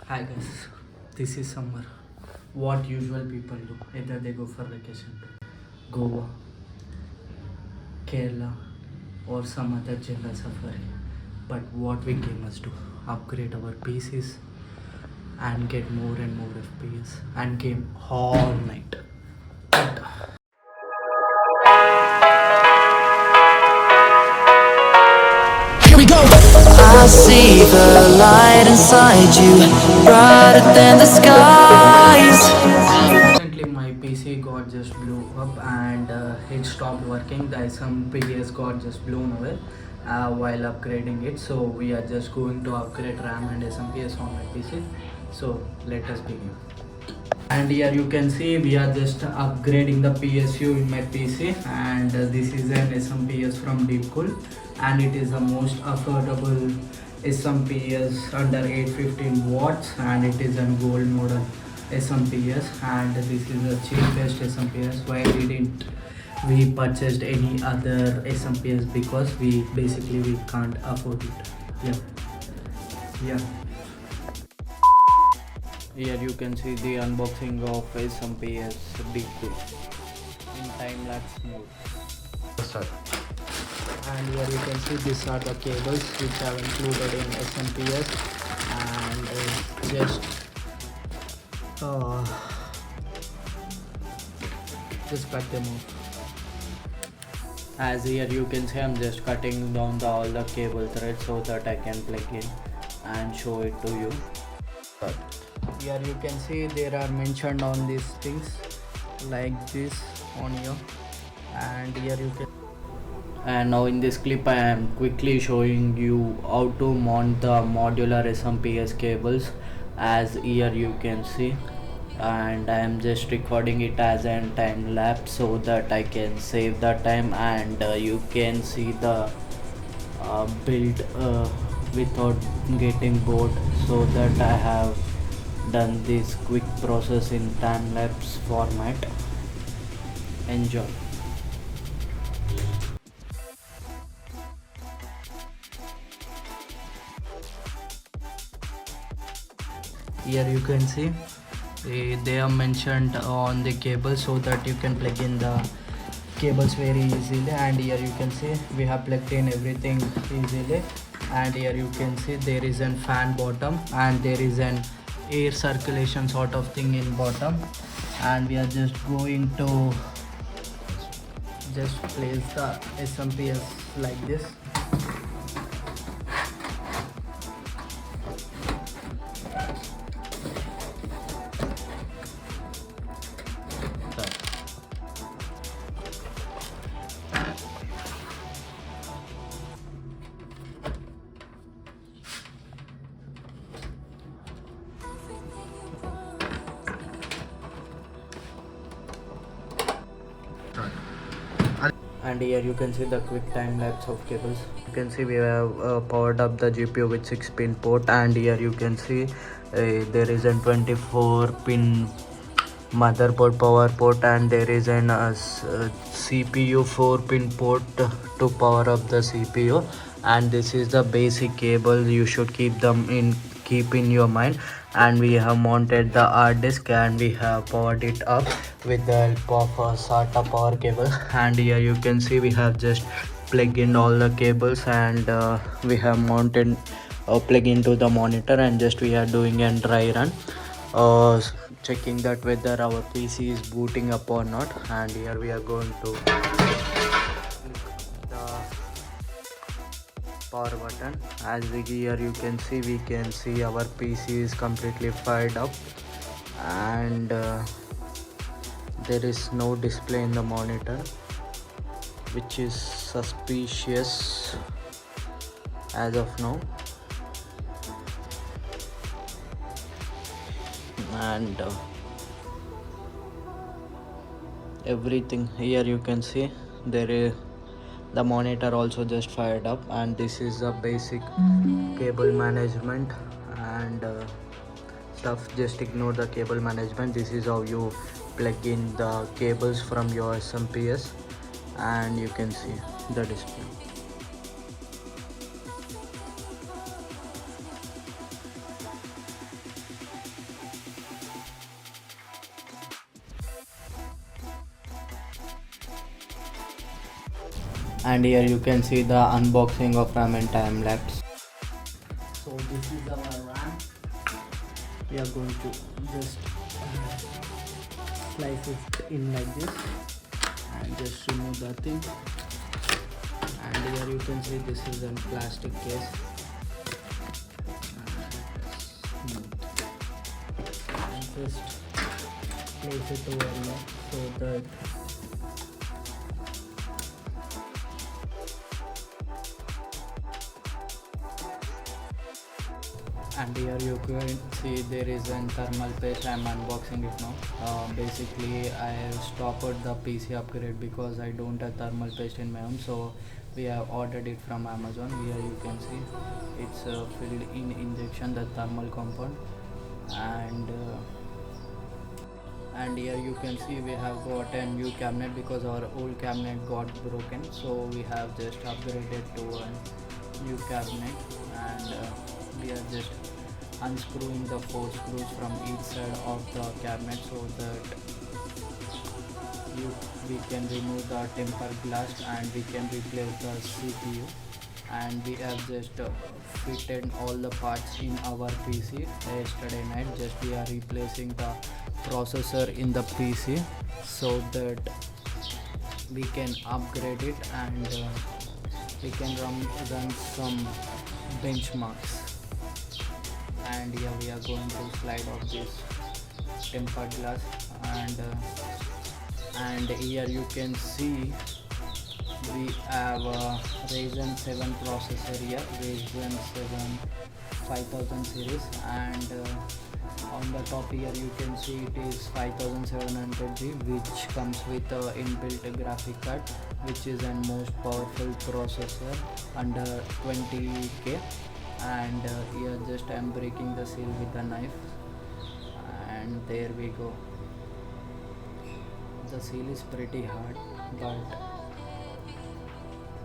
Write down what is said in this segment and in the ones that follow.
Hi guys, this is summer. What usual people do, either they go for vacation to Goa, Kerala, or some other jungle safari. But what we gamers do, upgrade our PCs and get more and more FPS and game all night. Here we go. I see the light inside you, brighter than the skies. Recently my PC got just blew up and it stopped working. The SMPS got just blown away while upgrading it. So we are just going to upgrade RAM and SMPS on my PC. So let us begin. And here you can see we are just upgrading the PSU in my PC, and this is an SMPS from Deepcool, and it is the most affordable SMPS under 815 watts, and it is a gold model SMPS, and this is the cheapest SMPS. Why didn't we purchased any other SMPS? Because we can't afford it. Yeah. Here you can see the unboxing of SMPS Deepcool in time lapse mode. Start. And here you can see these are the cables which are included in SMPS, and uh, just cut them off. As here you can see, I'm just cutting down all the cable threads so that I can plug in and show it to you. Start. Here you can see there are mentioned on these things like this on here, and here you can. And now in this clip I am quickly showing you how to mount the modular SMPS cables, as here you can see, and I am just recording it as a time lapse so that I can save the time, and you can see the build without getting bored, so that I have done this quick process in time lapse format. Enjoy. Here you can see they are mentioned on the cable so that you can plug in the cables very easily, and here you can see we have plugged in everything easily, and here you can see there is a fan bottom and there is an air circulation sort of thing in bottom, and we are just going to just place the SMPS like this. And here you can see the quick time lapse of cables. You can see we have powered up the GPU with 6-pin port, and here you can see there is a 24-pin motherboard power port, and there is an CPU 4-pin port to power up the CPU, and this is the basic cable you should keep in your mind. And we have mounted the hard disk, and we have powered it up with the help of a SATA power cable, and here you can see we have just plugged in all the cables, and we have mounted a plug into the monitor, and just we are doing a dry run, checking that whether our PC is booting up or not. And here we are going to the power button. As here you can see our PC is completely fired up, and there is no display in the monitor, which is suspicious as of now. And everything here you can see there is the monitor also just fired up, and this is the basic cable management and stuff. Just ignore the cable management. This is how you plug in the cables from your SMPS, and you can see the display. And here you can see the unboxing of RAM and time lapse. So this is our RAM. We are going to just slice it in like this and just remove the thing. And here you can see this is a plastic case. And just place it over here so that and here you can see there is a thermal paste. I am unboxing it now. Basically I have stopped the PC upgrade because I don't have thermal paste in my home, so we have ordered it from Amazon. Here you can see it's filled in injection, the thermal compound, and here you can see we have got a new cabinet because our old cabinet got broken, so we have just upgraded to a new cabinet. And we are just unscrewing the 4 screws from each side of the cabinet so that we can remove the tempered glass and we can replace the CPU. And we have just fitted all the parts in our PC yesterday night. Just we are replacing the processor in the PC so that we can upgrade it and we can run some benchmarks. And here we are going to slide off this tempered glass, and here you can see we have a Ryzen 7 processor here, Ryzen 7 5000 series, and on the top here you can see it is 5700G, which comes with a inbuilt graphic card, which is a most powerful processor under 20k. And here just I am breaking the seal with a knife, and there we go. The seal is pretty hard, but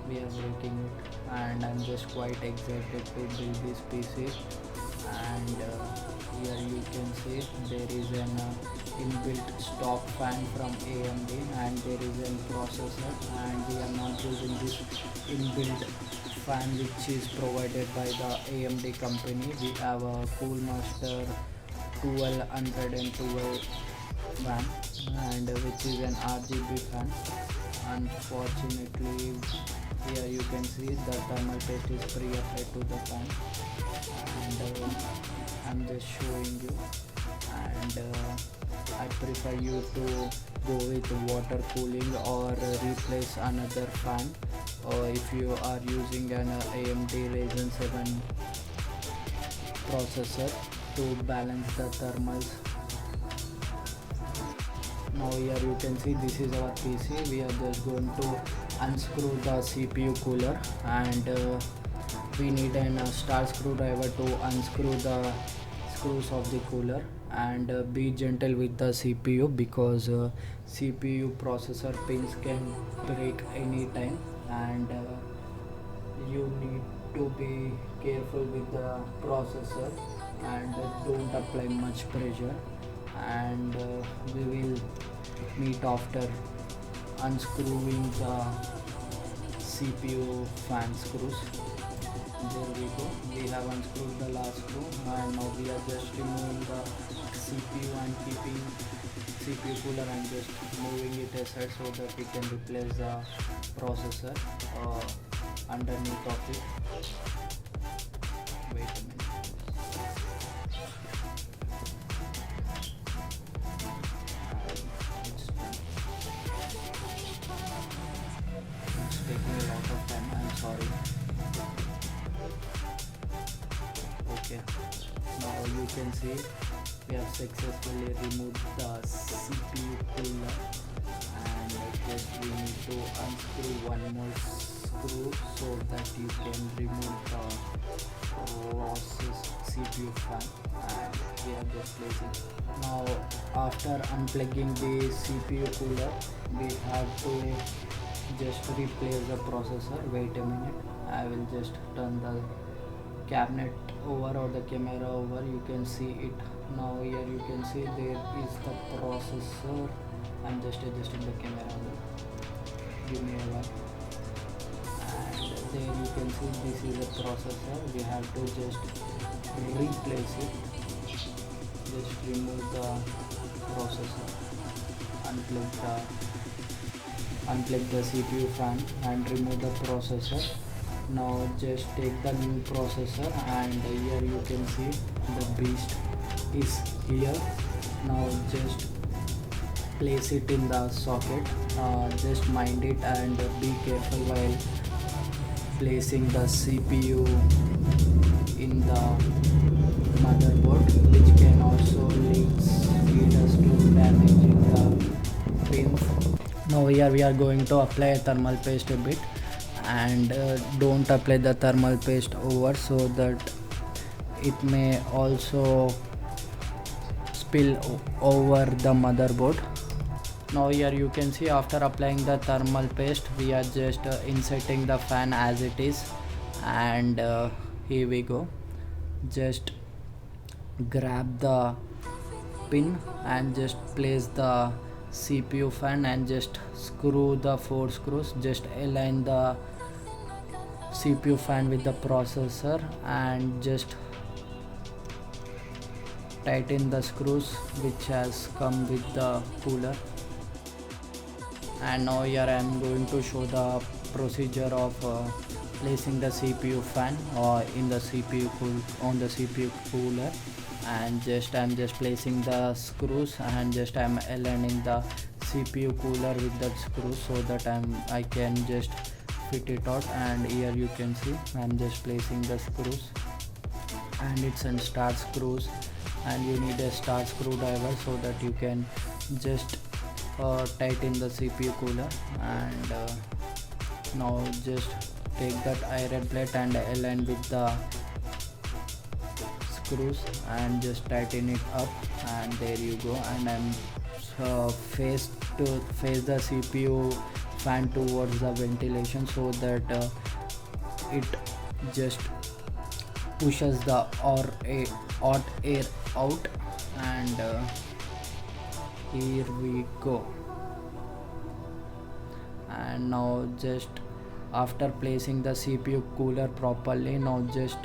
we are breaking it, and I'm just quite excited to build this PC. And here you can see there is an inbuilt stock fan from AMD, and there is a processor, and we are not using this inbuilt fan which is provided by the AMD company. We have a Coolmaster 1212 fan, and which is an RGB fan. Unfortunately, here you can see the thermal paste is pre-applied to the fan, and I'm just showing you. And I prefer you to go with water cooling or replace another fan, or if you are using an AMD Ryzen 7 processor to balance the thermals. Now here you can see this is our PC. We are just going to unscrew the CPU cooler, and we need a star screwdriver to unscrew the screws of the cooler. And be gentle with the CPU because CPU processor pins can break anytime, and you need to be careful with the processor and don't apply much pressure. And we will meet after unscrewing the CPU fan screws. There we go, we have unscrewed the last screw, and now we are just removing the CPU and keeping CPU cooler and just moving it aside so that we can replace the processor underneath of it. Wait a minute. It's done. It's taking a lot of time, I'm sorry. Okay, now you can see we have successfully removed the CPU cooler, and just we need to unscrew one more screw so that you can remove the process CPU fan, and we are just placing. Now after unplugging the CPU cooler, we have to just replace the processor. Wait a minute, I will just turn the cabinet over or the camera over. You can see it now. Here you can see there is the processor. I'm just adjusting the camera over. Give me a while. there you can see this is a processor. We have to just replace it. Just remove the processor, unplug the CPU fan and remove the processor. Now just take the new processor, and here you can see the beast is here. Now just place it in the socket. Just mind it and be careful while placing the CPU in the motherboard, which can also lead us to damaging the pins. Now here we are going to apply thermal paste a bit, and don't apply the thermal paste over, so that it may also spill over the motherboard. Now here you can see after applying the thermal paste, we are just inserting the fan as it is, and here we go. Just grab the pin and just place the CPU fan and just screw the 4 screws. Just align the CPU fan with the processor and just tighten the screws which has come with the cooler. And now here I am going to show the procedure of placing the CPU fan in the on the CPU cooler. And I'm just placing the screws, and I'm aligning the CPU cooler with that screw so that I can just fit it out. And here you can see I'm just placing the screws, and it's in start screws, and you need a start screwdriver so that you can just tighten the CPU cooler. And now just take that iron plate and align with the screws and just tighten it up, and there you go. And I'm face the CPU fan towards the ventilation so that it just pushes the hot air out. And here we go. And now just after placing the CPU cooler properly, now just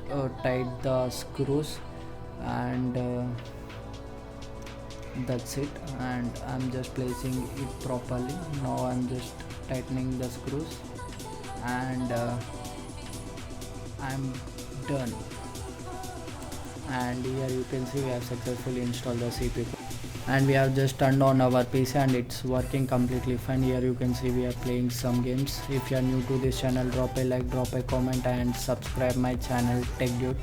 tight the screws, and that's it. And I'm just placing it properly. Now I'm just tightening the screws, and I'm done. And here you can see we have successfully installed the CPU, and we have just turned on our PC and it's working completely fine. Here you can see we are playing some games. If you are new to this channel, drop a like, drop a comment and subscribe my channel Tech Dude.